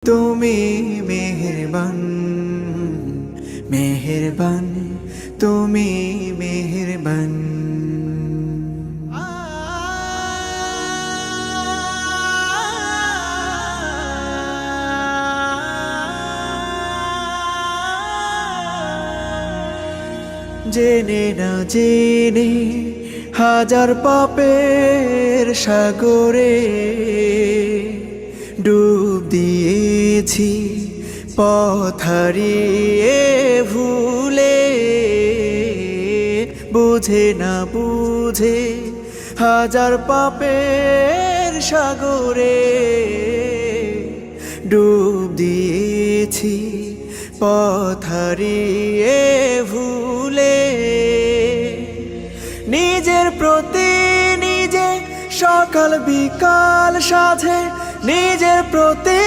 তুমি মেহেরবান মেহেরবান, তুমি মেহেরবান। জেনে না জেনে হাজার পাপের সাগরে ডুব দিয়েছি, পথ হারিয়ে ভুলে। বুঝে না বুঝে হাজার পাপের সাগরে ডুব দিয়েছি, পথ হারিয়ে ভুলে। নিজের প্রতি নিজে সকাল বিকাল সাধে, নিজের প্রতি